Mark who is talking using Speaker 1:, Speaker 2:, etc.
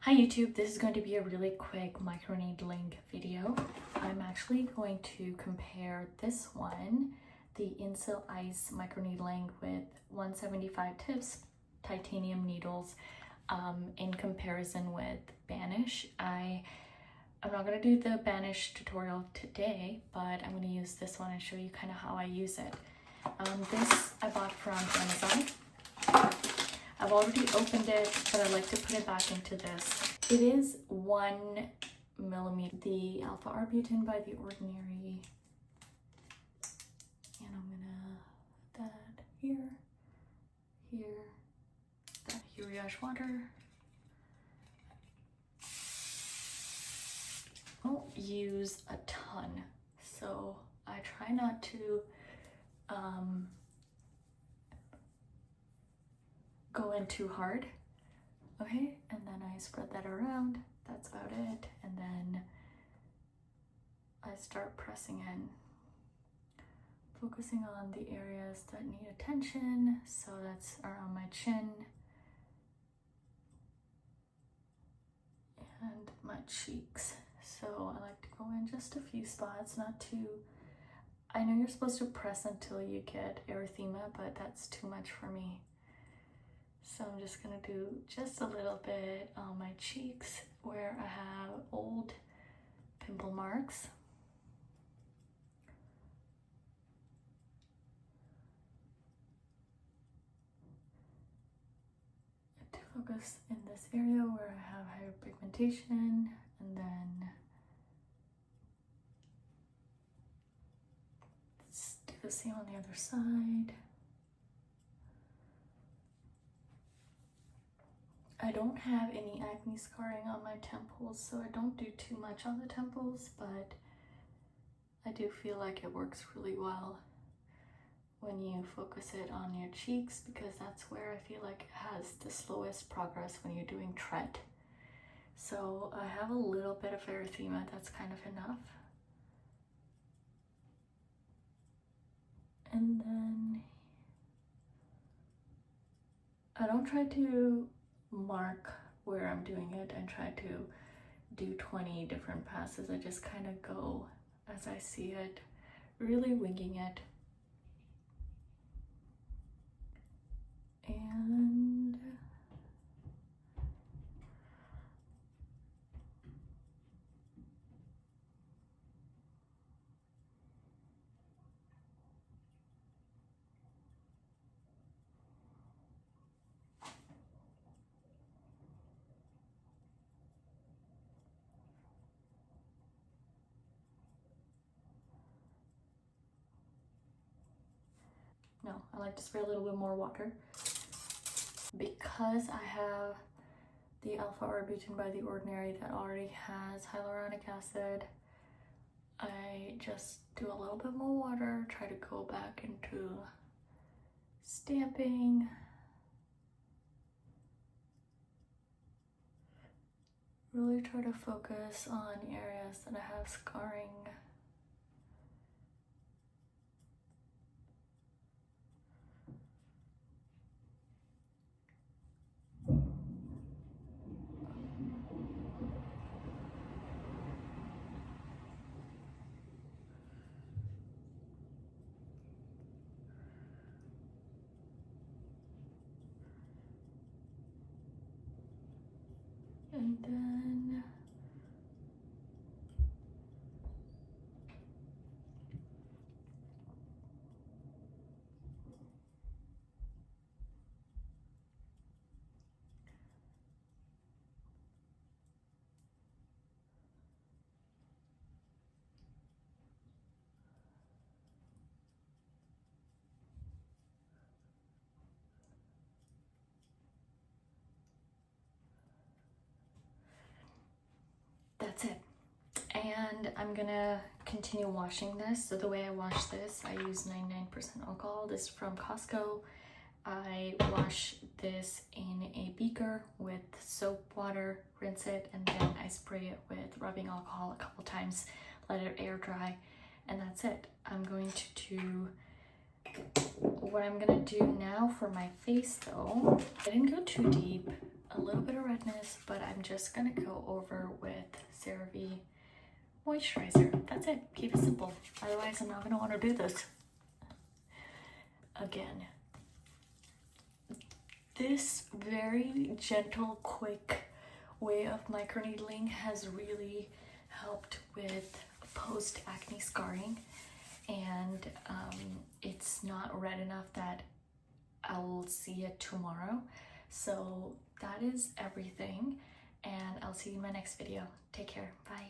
Speaker 1: Hi YouTube, this is going to be a really quick microneedling video. I'm actually going to compare this one, the INCELLICE microneedling with 175 tips titanium needles in comparison with Banish. I'm not going to do the Banish tutorial today, but I'm going to use this one and show you kind of how I use it. This I bought from Amazon. I've already opened it, but I like to put it back into this. It is 1 millimeter, the alpha arbutin by The Ordinary. And I'm gonna put that here, that Uriage water. I don't use a ton, so I try not to go in too hard. Okay, and then I spread that around. That's about it. And then I start pressing in, focusing on the areas that need attention. So that's around my chin and my cheeks. So I like to go in just a few spots, not too. I know you're supposed to press until you get erythema, but that's too much for me. So I'm just gonna do just a little bit on my cheeks where I have old pimple marks. To focus in this area where I have hyperpigmentation, and then let's do the same on the other side. I don't have any acne scarring on my temples, so I don't do too much on the temples, but I do feel like it works really well when you focus it on your cheeks, because that's where I feel like it has the slowest progress when you're doing tread. So I have a little bit of erythema, that's kind of enough. And then I don't try to mark where I'm doing it and try to do 20 different passes. I just kind of go as I see it, really winging it. And no, I like to spray a little bit more water. Because I have the alpha arbutin by The Ordinary that already has hyaluronic acid, I just do a little bit more water, try to go back into stamping. Really try to focus on areas that I have scarring. And then that's it. And I'm gonna continue washing this. So the way I wash this, I use 99% alcohol. This is from Costco. I wash this in a beaker with soap water, rinse it, and then I spray it with rubbing alcohol a couple times, let it air dry, and that's it. I'm going to do what I'm gonna do now for my face though. I didn't go too deep a little bit of redness, but I'm just gonna go over with CeraVe moisturizer. That's it. Keep it simple. Otherwise, I'm not gonna want to do this again. This very gentle, quick way of microneedling has really helped with post-acne scarring, and it's not red enough that I'll see it tomorrow. So that is everything, and I'll see you in my next video. Take care. Bye.